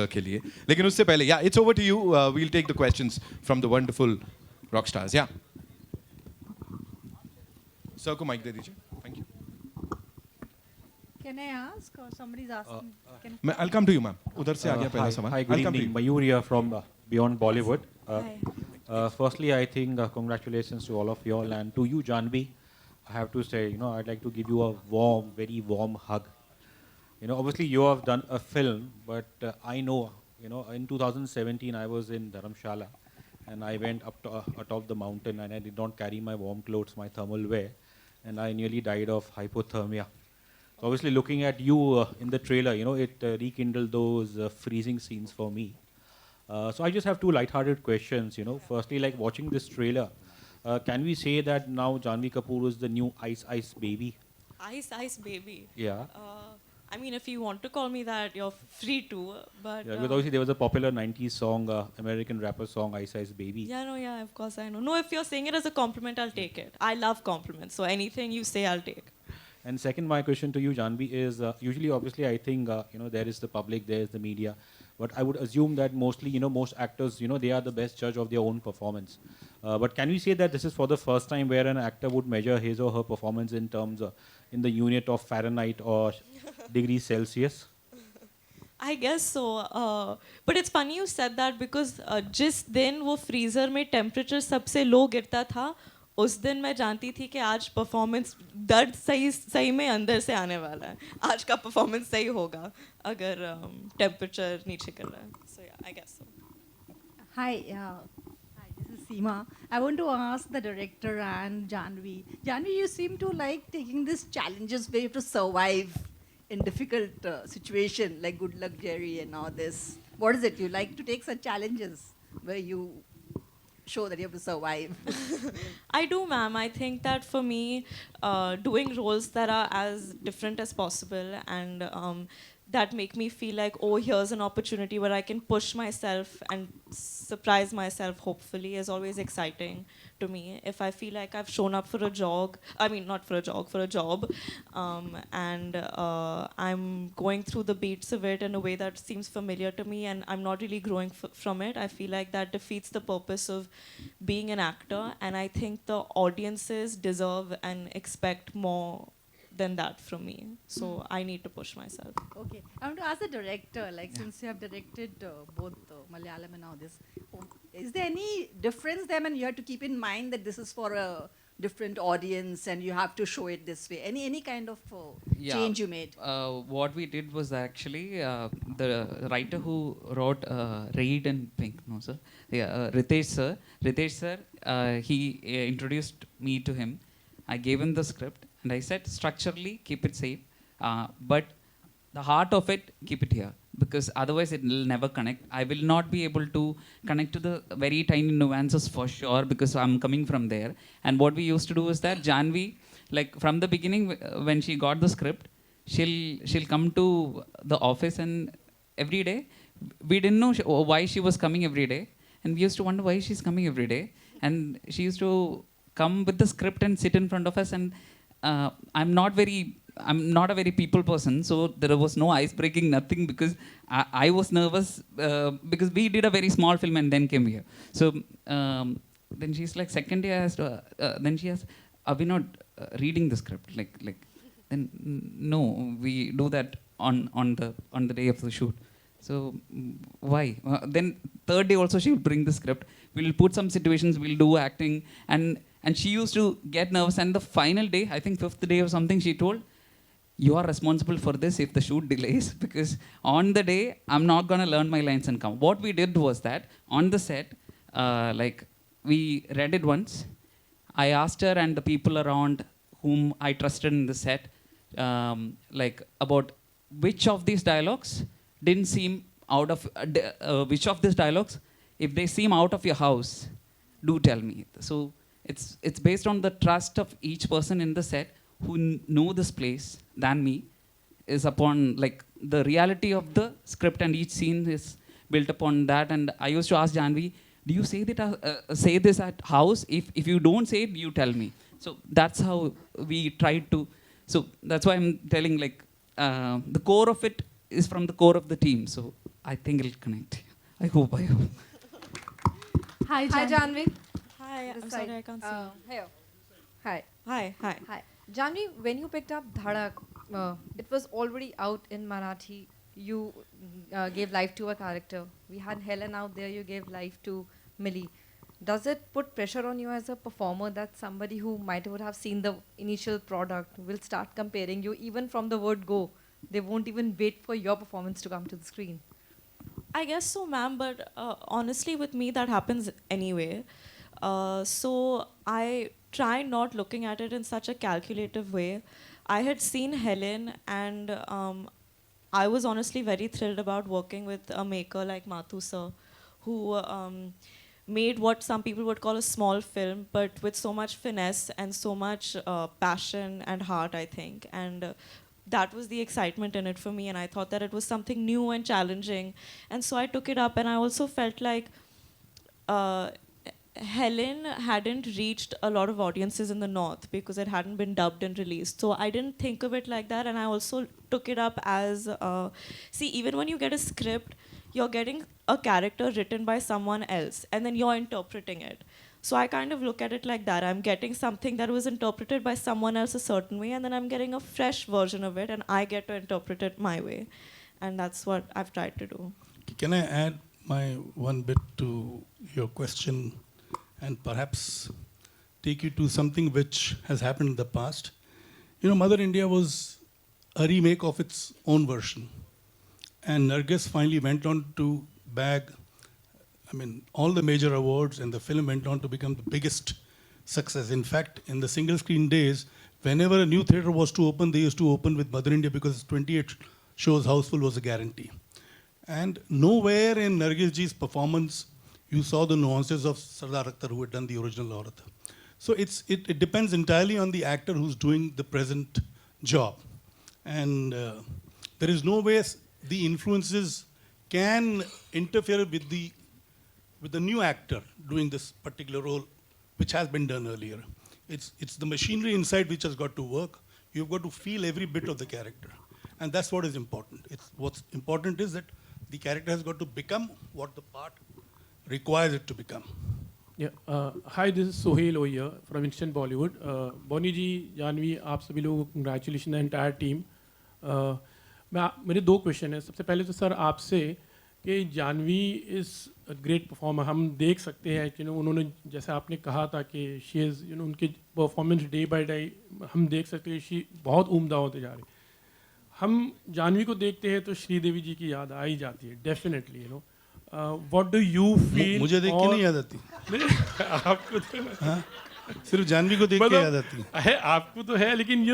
के लिए लेकिन उससे पहले या it's over to you will take the questions from the wonderful rock stars या सर को माइक दे दीजिए thank you Can I ask or somebody's asking? Can मैं I'll come to you ma'am उधर से आ गया पहला Hi, सवाल hi, good I'll come to evening. you Mayur here from Beyond Bollywood. Hi. Firstly, I think congratulations to all of you all, and to you, Jhanvi. I have to say, I'd like to give you a warm, very warm hug. Obviously you have done a film, but I know, in 2017 I was in Dharamshala, and I went up to, atop the mountain, and I did not carry my warm clothes, my thermal wear, and I nearly died of hypothermia. So obviously looking at you in the trailer, it rekindled those freezing scenes for me. So I just have two light-hearted questions. Firstly, like watching this trailer, can we say that now Jhanvi Kapoor is the new Ice Ice Baby? Ice Ice Baby. Yeah. I mean, if you want to call me that, you're free to. But Yeah, because obviously there was a popular 90s song, American rapper song, Ice Ice Baby. yeah, of course I know. No, if you're saying it as a compliment, I'll take it. I love compliments, so anything you say, I'll take. And second, my question to you, Jhanvi, is usually, obviously, I think, there is the public, there is the media. But I would assume that mostly, most actors, they are the best judge of their own performance. But can we say that this is for the first time where an actor would measure his or her performance in terms, in the unit of Fahrenheit or degrees Celsius? I guess so. But it's funny you said that because जिस दिन वो freezer में temperature सबसे low गिरता था, उस दिन मैं जानती थी कि आज performance दर्द सही में अंदर से आने वाला है. आज का performance सही होगा अगर temperature नीचे कर रहा है. So yeah, I guess so. Hi, hi, this is Seema. I want to ask the director and Jhanvi. Jhanvi, you seem to like taking these challenges where you have to survive in difficult situation like Good Luck Jerry and all this. What is it? You like to take such challenges where you show that you have to survive. I do, ma'am. I think that for me, doing roles that are as different as possible and that make me feel like, oh, here's an opportunity where I can push myself and surprise myself, hopefully, is always exciting to me. If I feel like I've shown up for a jog, I mean, not for a jog, for a job, and I'm going through the beats of it in a way that seems familiar to me and I'm not really growing from it, I feel like that defeats the purpose of being an actor, and I think the audiences deserve and expect more than that from me. So I need to push myself. Okay. I want to ask the director, since you have directed both Malayalam and all this, is there any difference there when you have to keep in mind that this is for a different audience and you have to show it this way? Any kind of change you made? What we did was actually the writer who wrote Raid and Pink, no sir, yeah, Ritesh sir, he introduced me to him. I gave him the script and I said structurally keep it safe, but the heart of it keep it here, because otherwise it will never connect. I will not be able to connect to the very tiny nuances for sure, because I'm coming from there. And what we used to do is that Jhanvi, like from the beginning, when she got the script, she'll come to the office, and every day we didn't know why she was coming every day, and we used to wonder why she's coming every day. And she used to come with the script and sit in front of us, and I'm not a very people person, so there was no ice breaking, nothing, because I was nervous because we did a very small film and then came here. So then she's like, second day I asked, then she asked, are we not reading the script? Then no, we do that on the day of the shoot. So why? Then third day also she will bring the script. We'll put some situations, we'll do acting, and she used to get nervous. And the final day, I think fifth day or something, she told, you are responsible for this if the shoot delays, because on the day I'm not gonna learn my lines and come. What we did was that on the set, we read it once. I asked her and the people around whom I trusted in the set, about which of these dialogues didn't seem out of, which of these dialogues, if they seem out of your house, do tell me. So it's based on the trust of each person in the set who know this place than me, is upon the reality of the script, and each scene is built upon that. And I used to ask Jhanvi, do you say this at house? If you don't say it, you tell me. So that's how we tried to. So that's why I'm telling the core of it is from the core of the team. So I think it'll connect. I hope. Hi, Hi, Jhanvi. Hi, This I'm side. sorry I can't see. Here. Hi. Hi, hi. Hi. Jhanvi, when you picked up Dhadak, it was already out in Marathi. You gave life to a character. We had Helen out there. You gave life to Mili. Does it put pressure on you as a performer that somebody who might would have seen the initial product will start comparing you even from the word go? They won't even wait for your performance to come to the screen. I guess so, ma'am, but honestly, with me, that happens anyway. So I try not looking at it in such a calculative way. I had seen Helen, and I was honestly very thrilled about working with a maker like Mathu sir, who made what some people would call a small film, but with so much finesse and so much passion and heart, I think. And that was the excitement in it for me, and I thought that it was something new and challenging. And so I took it up, and I also felt like uh, Helen hadn't reached a lot of audiences in the North because it hadn't been dubbed and released. So I didn't think of it like that, and I also took it up as see, even when you get a script, you're getting a character written by someone else, and then you're interpreting it. So I kind of look at it like that. I'm getting something that was interpreted by someone else a certain way, and then I'm getting a fresh version of it, and I get to interpret it my way. And that's what I've tried to do. Can I add my one bit to your question and perhaps take you to something which has happened in the past? You know, Mother India was a remake of its own version. And Nargis finally went on to bag, all the major awards, and the film went on to become the biggest success. In fact, in the single screen days, whenever a new theatre was to open, they used to open with Mother India because 28 shows houseful was a guarantee. And nowhere in Nargis ji's performance you saw the nuances of Sardar Akhtar, who had done the original Aurat. So it depends entirely on the actor who's doing the present job. And there is no way the influences can interfere with the new actor doing this particular role, which has been done earlier. It's the machinery inside which has got to work. You've got to feel every bit of the character. And that's what is important. What's important is that the character has got to become what the part requires it to become. Yeah. Hi, this is Sohail over here from Instant Bollywood. Bonnie ji, Jhanvi, आप सभी लोगों को congratulations the entire team. मेरे दो question हैं. सबसे पहले तो सर आपसे कि Janhvi is a great performer. हम देख सकते हैं कि उन्होंने जैसे आपने कहा था कि शी इज़ उनके परफॉर्मेंस डे बाय डे हम देख सकते हैं शी बहुत उम्दा होते जा रही. हम जानवी को देखते हैं तो श्रीदेवी जी की याद आ ही जाती है definitely. What do you feel? मुझे देख के नहीं याद आती. आपको तो हाँ? सिर्फ जानवी को देख के याद आती है. आपको तो है, लेकिन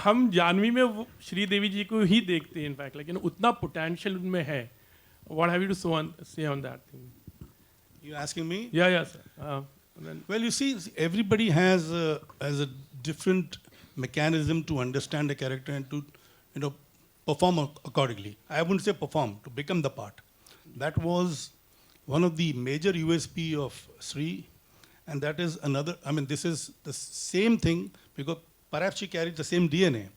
हम जानवी में वो श्रीदेवी जी को ही देखते हैं इनफैक्ट. लेकिन उतना पोटेंशियल उनमें है. व्हाट हैव यू टू से on that thing? You asking me? Yeah, sir. Well, you see, everybody has a different mechanism to understand a character and to, perform accordingly. I wouldn't say perform, to become the part. That was one of the major USP of Sri, and that is another. This is the same thing because perhaps she carries the same DNA.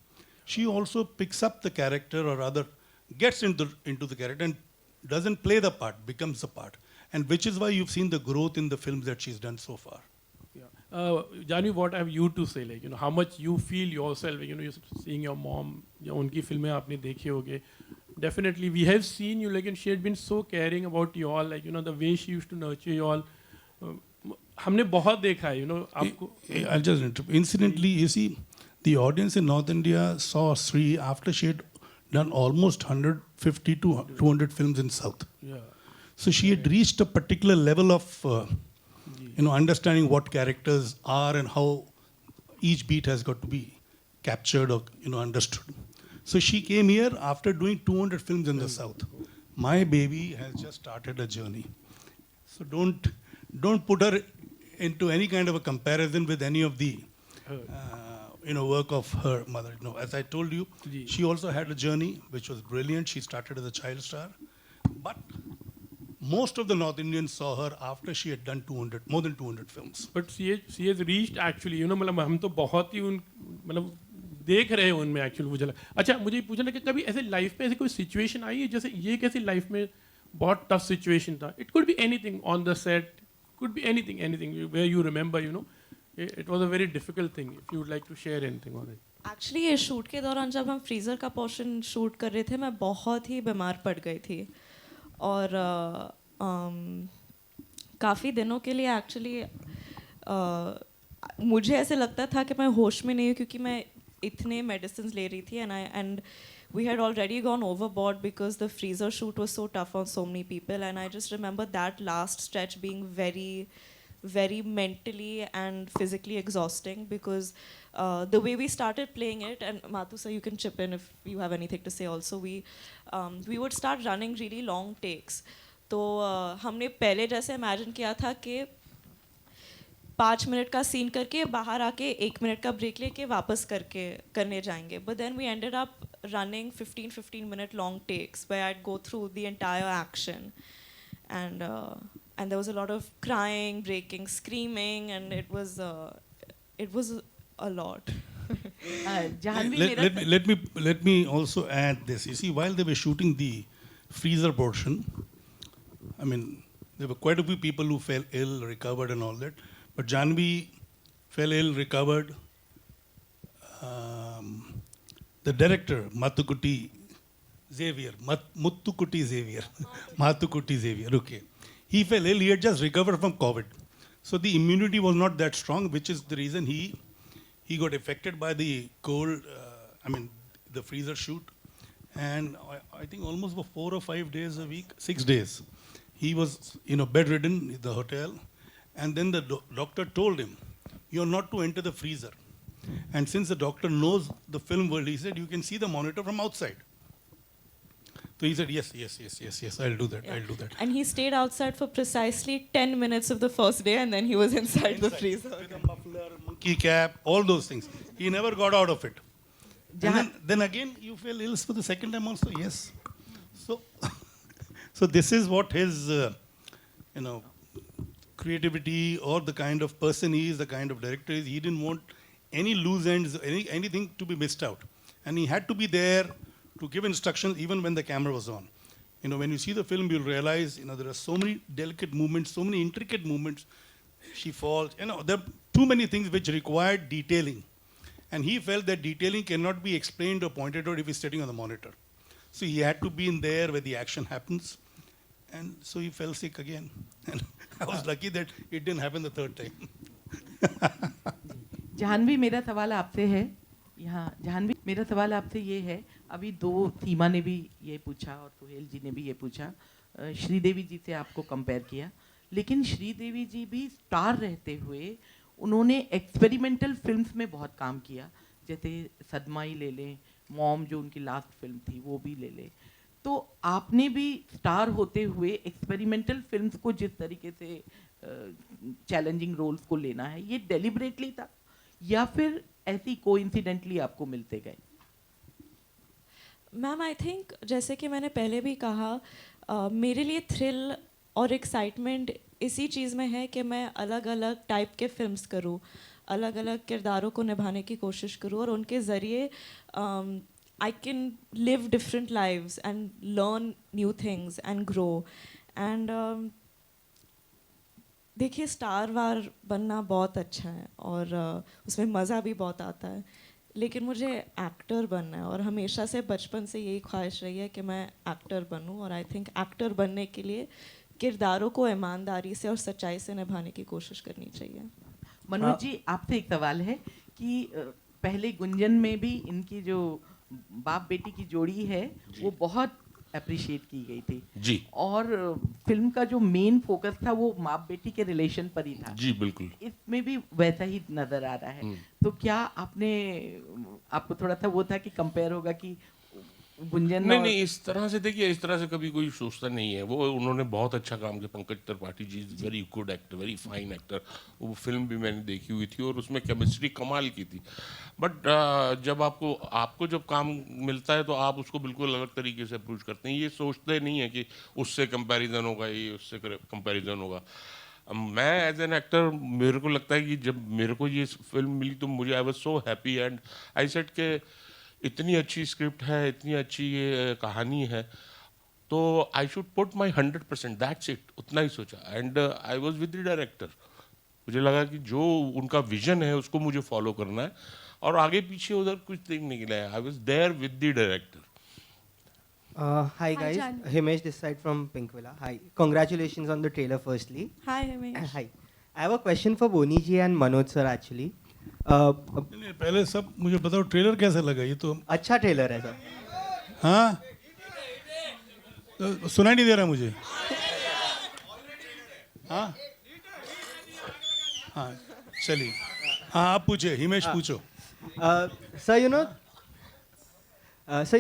She also picks up the character, or rather, gets into the character and doesn't play the part, becomes the part. And which is why you've seen the growth in the films that she's done so far. Yeah. Jhanvi, what have you to say? Like, how much you feel yourself, you're seeing your mom, उनकी फिल्में आपने देखी होगी. Definitely, we have seen you, like, and she had been so caring about you all, like, the way she used to nurture you all. हमने बहुत देखा है, आपको. I'll just interrupt. Incidentally, you see, the audience in North India saw Sri after she had done almost 150 to 200 films in South. Yeah. So she had reached a particular level of, understanding what characters are and how each beat has got to be captured or, understood. So she came here after doing 200 films in the South. My baby has just started a journey. So don't put her into any kind of a comparison with any of the, work of her mother. As I told you, she also had a journey which was brilliant. She started as a child star, but most of the North Indians saw her after she had done more than 200 films. But she has reached actually, मतलब हम तो बहुत ही देख रहे हैं उनमें actually. मुझे अच्छा, मुझे पूछना कि कभी ऐसे लाइफ में ऐसी कोई सिचुएशन आई है जैसे ये कैसी लाइफ में बहुत टफ सिचुएशन था. It could be anything on the set, could be anything where you remember, you know, it was a very difficult thing. If you would like to share anything on it. Actually ये shoot के दौरान जब हम freezer का portion shoot कर रहे थे मैं बहुत ही बीमार पड़ गई थी और काफ़ी दिनों के लिए एक्चुअली मुझे ऐसे लगता था कि मैं होश में नहीं हूँ क्योंकि मैं इतने मेडिसिन ले रही थी and we had already gone overboard because the freezer shoot was so tough on so many people, and I just remember that last stretch being very mentally and physically exhausting because the way we started playing it, and Mathu sir, you can chip in if you have anything to say also, we would start running really long takes. तो हमने पहले जैसे imagine किया था कि 5 minute का scene करके बाहर आके 1 मिनट का ब्रेक लेके वापस करने जाएंगे. But then we ended up running 15 minute long takes where I'd go through the entire action, and there was a lot of crying, breaking, screaming, and it was a lot. Let me also add this. You see, while they were shooting the freezer portion, I mean, there were quite a few people who fell ill, recovered, and all that. But Jhanvi fell ill, recovered. The director, Mathukutti Xavier, okay. He fell ill, he had just recovered from COVID. So the immunity was not that strong, which is the reason he got affected by the cold, the freezer shoot. And I think almost for 4 or 5 days a week, 6 days, he was, bedridden in the hotel. And then the doctor told him, you're not to enter the freezer. And since the doctor knows the film world, he said, you can see the monitor from outside. So he said, yes, I'll do that, Yeah. I'll do that. And he stayed outside for precisely 10 minutes of the first day, and then he was inside the freezer. With a muffler, monkey cap, all those things. He never got out of it. And then again, you fell ill for the second time also, yes. So this is what his, creativity or the kind of person he is, the kind of director he is. He didn't want any loose ends, anything to be missed out. And he had to be there to give instructions even when the camera was on. When you see the film, you'll realize, there are so many delicate movements, so many intricate movements. She falls, there are too many things which required detailing. And he felt that detailing cannot be explained or pointed out if he's sitting on the monitor. So he had to be in there where the action happens. And so he fell sick again. And I was lucky that it didn't happen the third time. Janvi, मेरा सवाल आपसे है. यहाँ जानवी, मेरा सवाल आपसे ये है, अभी सीमा ने भी ये पूछा और सुहेल जी ने भी ये पूछा, श्रीदेवी जी से आपको कंपेयर किया, लेकिन श्रीदेवी जी भी स्टार रहते हुए उन्होंने एक्सपेरिमेंटल फिल्म्स में बहुत काम किया, जैसे सदमा ही ले लें, मॉम जो उनकी लास्ट फिल्म थी वो भी ले लें. तो आपने भी स्टार होते हुए एक्सपेरिमेंटल फिल्म्स को जिस तरीके से चैलेंजिंग रोल्स को लेना है, ये डेलिबरेटली था या फिर ऐसी कोइंसिडेंटली आपको मिलते गए? मैम, आई थिंक जैसे कि मैंने पहले भी कहा, मेरे लिए थ्रिल और एक्साइटमेंट इसी चीज़ में है कि मैं अलग अलग टाइप के फिल्म्स करूँ, अलग अलग किरदारों को निभाने की कोशिश करूँ और उनके ज़रिए I can live different lives and learn new things and grow. And देखिए, स्टार वार बनना बहुत अच्छा है और उसमें मज़ा भी बहुत आता है, लेकिन मुझे एक्टर बनना है और हमेशा से बचपन से यही ख्वाहिश रही है कि मैं एक्टर बनूं. और आई थिंक एक्टर बनने के लिए किरदारों को ईमानदारी से और सच्चाई से निभाने की कोशिश करनी चाहिए. मनोज जी, आपसे एक सवाल है कि पहले गुंजन में भी इनकी जो बाप बेटी की जोड़ी है वो बहुत अप्रिशिएट की गई थी जी, और फिल्म का जो मेन फोकस था वो बाप बेटी के रिलेशन पर ही था. जी बिल्कुल. इसमें भी वैसा ही नजर आ रहा है. तो क्या आपको थोड़ा सा वो था कि कंपेयर होगा कि गुंजन? नहीं, इस तरह से देखिए, इस तरह से कभी कोई सोचता नहीं है. वो उन्होंने बहुत अच्छा काम किया. Pankaj Tripathi ji is very good actor, very fine actor. वो फिल्म भी मैंने देखी हुई थी और उसमें केमिस्ट्री कमाल की थी. बट जब आपको जब काम मिलता है तो आप उसको बिल्कुल अलग तरीके से अप्रोच करते हैं. ये सोचते नहीं है कि उससे कंपैरिजन होगा, ये उससे कंपैरिजन होगा. मैं एज एन एक्टर, मेरे को लगता है कि जब मेरे को ये फिल्म मिली तो मुझे I was so happy and I said के इतनी अच्छी स्क्रिप्ट है, इतनी अच्छी ये कहानी है तो I should put my 100%, that's it, उतना ही सोचा. And I was with the director. मुझे लगा कि जो उनका विजन है उसको मुझे फॉलो करना है, और आगे पीछे उधर कुछ नहीं निकला है. I was there with the director. Hi guys, Jan. Himesh this side from Pinkvilla. Hi, congratulations on the trailer firstly. Hi, Himesh. Hi, I have a question for Boni ji and Manoj sir actually. नहीं, पहले सब मुझे बताओ trailer कैसा लगा. ये तो अच्छा ट्रेलर है सर. हाँ, तो सुनाई नहीं दे रहा मुझे. हाँ हाँ, चलिए. हाँ, आप पूछे, हिमेश पूछो. Sir, you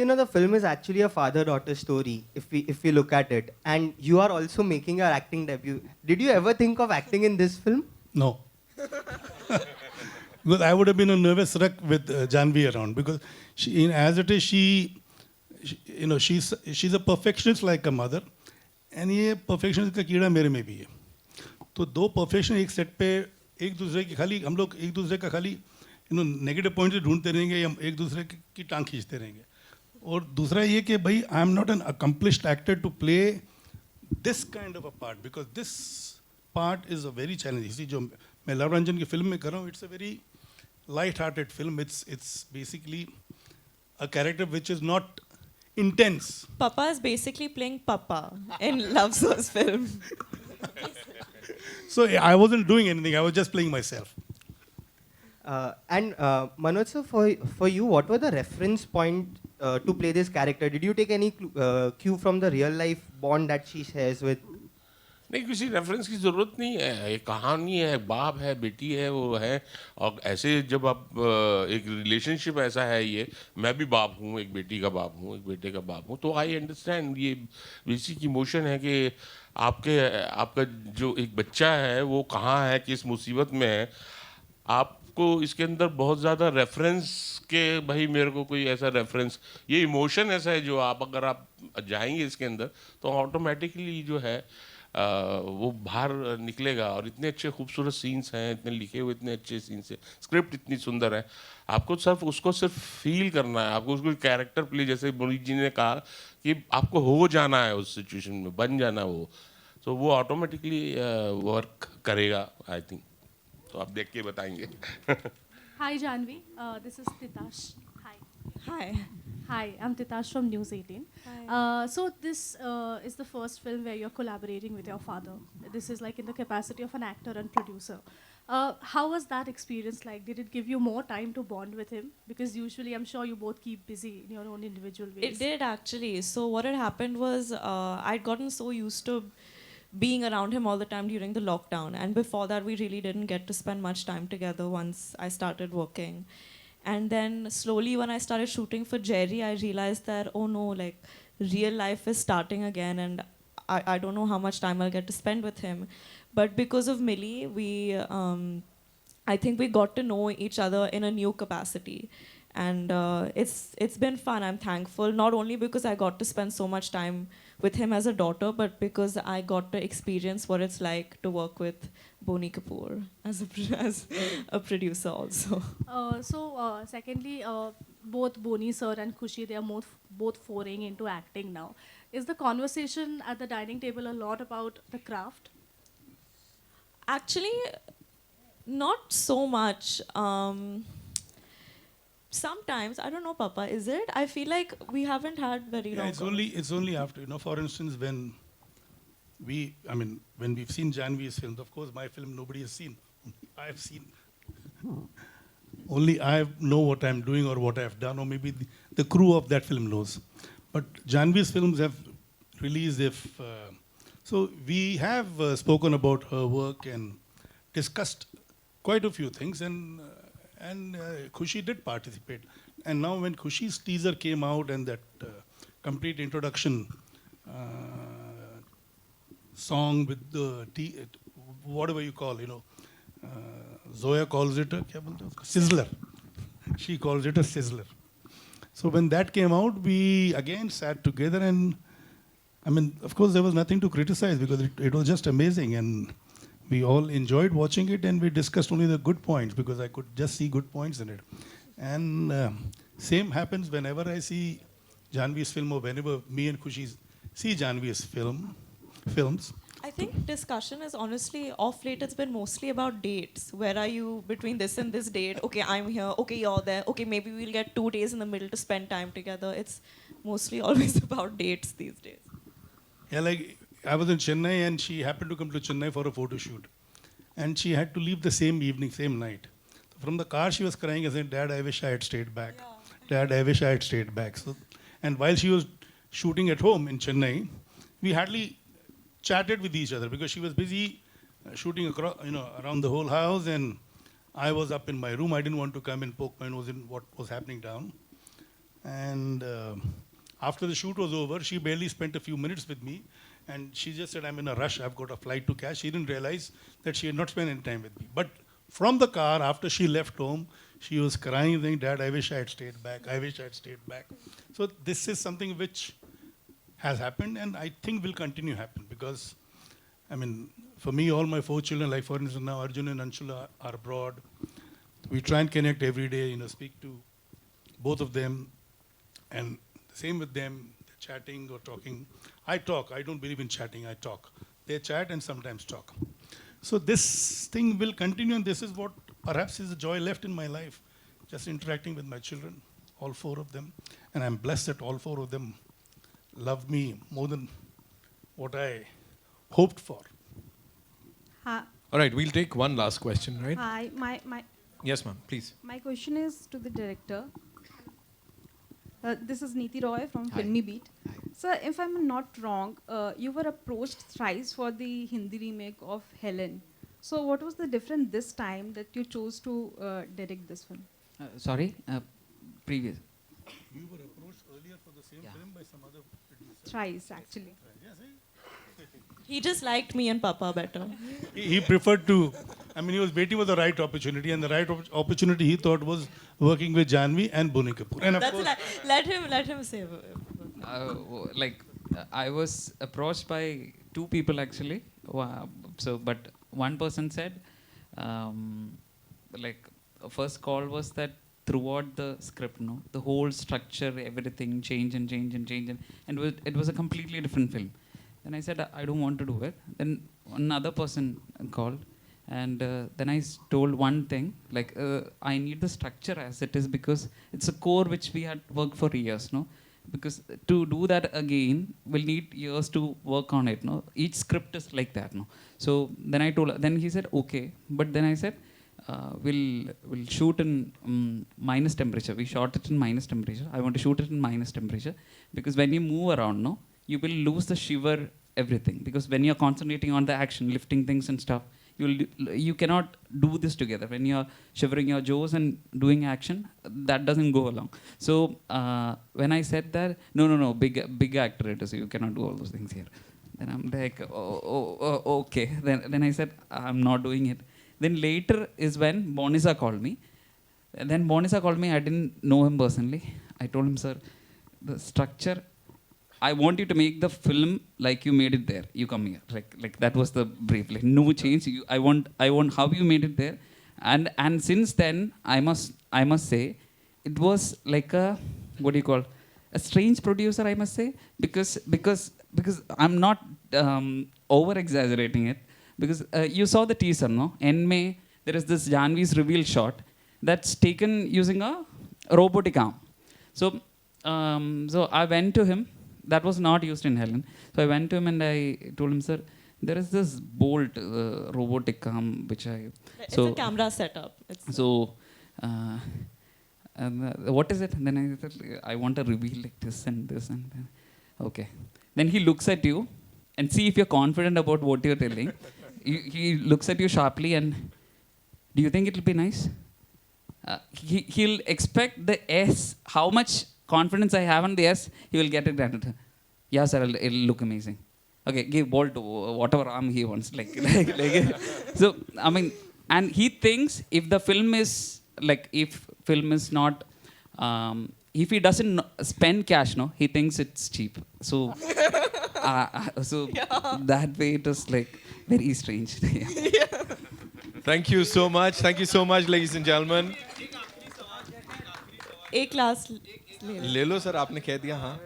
know the film is actually a father-daughter story if we look at it, and you are also making your acting debut. Did you ever think of acting in this film? No. Because I would have been a nervous wreck with Jhanvi around, because as it is, she's a perfectionist like a mother, and ये perfectionist का कीड़ा मेरे में भी है. तो दो perfection एक सेट पे एक दूसरे की खाली हम लोग एक दूसरे का खाली नेगेटिव पॉइंट ढूंढते रहेंगे या एक दूसरे की टांग खींचते रहेंगे. और दूसरा ये कि भाई I am not an accomplished actor to play this kind of a part, because this part is a very challenge. इसी जो मैं लव रंजन की फिल्म में कर रहा हूँ, it's a very light hearted film. It's basically a character which is not intense. Papa is basically playing Papa in Love Source film. So I wasn't doing anything, I was just playing myself. And Manoj sir, for you, what were the reference point to play this character? Did you take any cue from the real life bond that she shares with? नहीं, किसी reference की ज़रूरत नहीं है. एक कहानी है, बाप है, बेटी है, वो है. और ऐसे जब आप एक रिलेशनशिप ऐसा है, ये मैं भी बाप हूँ, एक बेटी का बाप हूँ, एक बेटे का बाप हूँ, तो आई अंडरस्टैंड. ये बेसिक इमोशन है कि आपका जो एक बच्चा है वो कहाँ है, किस मुसीबत में है. आपको इसके अंदर बहुत ज़्यादा रेफरेंस के भाई मेरे को कोई ऐसा रेफरेंस, ये इमोशन ऐसा है जो अगर आप जाएंगे इसके अंदर तो ऑटोमेटिकली जो है वो बाहर निकलेगा. और इतने अच्छे खूबसूरत सीन्स हैं, इतने लिखे हुए इतने अच्छे सीन्स हैं, स्क्रिप्ट इतनी सुंदर है. आपको सिर्फ फील करना है, आपको उसको कैरेक्टर प्ले, जैसे मुनीत जी ने कहा कि आपको हो जाना है उस सिचुएशन में, बन जाना वो, तो वो ऑटोमेटिकली वर्क करेगा आई थिंक. तो आप देख के बताएंगे. Hi Jhanvi, this is Titash. Hi. Hi. Hi, I'm Titash from News 18. Hi. So this is the first film where you're collaborating with your father. This is like in the capacity of an actor and producer. How was that experience like? Did it give you more time to bond with him? Because usually I'm sure you both keep busy in your own individual ways. It did actually. So what had happened was I'd gotten so used to being around him all the time during the lockdown, and before that we really didn't get to spend much time together once I started working. And then slowly when I started shooting for Jerry, I realized that, oh no, like real life is starting again, and I don't know how much time I'll get to spend with him. But because of Mili, I think we got to know each other in a new capacity. And it's been fun. I'm thankful, not only because I got to spend so much time with him as a daughter, but because I got to experience what it's like to work with Jhanvi Kapoor as a producer also. Secondly, both Boni sir and Khushi, they are both foraying into acting now. Is the conversation at the dining table a lot about the craft? Actually, not so much. Sometimes, I don't know, Papa, is it? I feel like we haven't had very long. It's only after, for instance, when we've seen Jhanvi's films, of course my film nobody has seen. I've seen. Only I know what I'm doing or what I've done, or maybe the crew of that film knows. But Jhanvi's films have released, so we have spoken about her work and discussed quite a few things, and Khushi did participate. And now when Khushi's teaser came out and that complete introduction song with the whatever you call, Zoya calls it a sizzler. She calls it a sizzler. So when that came out, we again sat together, and of course there was nothing to criticize because it was just amazing, and we all enjoyed watching it, and we discussed only the good points because I could just see good points in it. And same happens whenever I see Jhanvi's film, or whenever me and Khushi see Jhanvi's films. I think discussion is honestly off late. It's been mostly about dates. Where are you between this and this date? Okay, I'm here. Okay, you're there. Okay, maybe we'll get 2 days in the middle to spend time together. It's mostly always about dates these days. Yeah, like I was in Chennai and she happened to come to Chennai for a photo shoot. And she had to leave the same evening, same night. From the car she was crying and saying, Dad, I wish I had stayed back. Yeah. Dad, I wish I had stayed back. So, and while she was shooting at home in Chennai, we hardly chatted with each other because she was busy shooting across, around the whole house, and I was up in my room. I didn't want to come and poke my nose in what was happening down. And after the shoot was over, she barely spent a few minutes with me, and she just said, I'm in a rush, I've got a flight to catch. She didn't realize that she had not spent any time with me. But from the car, after she left home, she was crying, saying, Dad, I wish I had stayed back. I wish I had stayed back. So this is something which has happened, and I think will continue to happen because, I mean, for me, all my 4 children, like for instance now Arjun and Anshula are abroad. We try and connect every day, speak to both of them, and the same with them, chatting or talking. I talk, I don't believe in chatting, I talk. They chat and sometimes talk. So this thing will continue, and this is what perhaps is the joy left in my life, just interacting with my children, all 4 of them. And I'm blessed that all 4 of them love me more than what I hoped for. Hi, All right, we'll take one last question, right? hi. Yes, ma'am, please. My question is to the director. This is Neeti Roy from Filmy Beat. Sir, if I'm not wrong, you were approached thrice for the Hindi remake of Helen. So what was the difference this time that you chose to direct this film? Sorry, previous. You were approached earlier for the same film by some other producer. Thrice, actually. He just liked me and Papa better. He preferred to, he was waiting for the right opportunity, and the right opportunity he thought was working with Jhanvi and Jhanvi Kapoor. And of course, Let him say. I was approached by 2 people actually. But one person said, first call was that throughout the script, the whole structure, everything change, and it was a completely different film. Then I said, I don't want to do it. Then another person called, and then I told one thing, I need the structure as it is because it's a core which we had worked for years, because to do that again, we'll need years to work on it, Each script is like that, So then I told, then he said, okay. But then I said, we'll shoot in minus temperature. We shot it in minus temperature. I want to shoot it in minus temperature because when you move around, you will lose the shiver everything. Because when you're concentrating on the action, lifting things and stuff, you cannot do this together. When you're shivering your jaws and doing action, that doesn't go along. So when I said that, no, big actor it is. You cannot do all those things here. Then I'm like, okay. Then I said, I'm not doing it. Then later is when Bonisa called me. And then Bonisa called me. I didn't know him personally. I told him, sir, the structure, I want you to make the film like you made it there. You come here. Like that was the brief. Like no change. I want how you made it there. And since then, I must say, it was like a a strange producer, I must say, because I'm not over exaggerating it. Because you saw the teaser, no? In May, there is this Jhanvi's reveal shot that's taken using a robotic arm. So I went to him. That was not used in Helen. So I went to him and I told him, sir, there is this bolt robotic arm which It's a camera setup. What is it? And then I said, I want a reveal like this and this and then. Okay. Then he looks at you and see if you're confident about what you're telling. He looks at you sharply and, do you think it'll be nice? He'll expect the yes, how much confidence I have on the yes, he will get it granted. Yeah, sir, it'll look amazing. Okay, give ball to whatever arm he wants. So, and he thinks if the film is, not, if he doesn't spend cash, he thinks it's cheap. So, that way it was very strange. Thank you so much. Thank you so much, ladies and gentlemen. A class. ले लो sir, आपने कह दिया हाँ.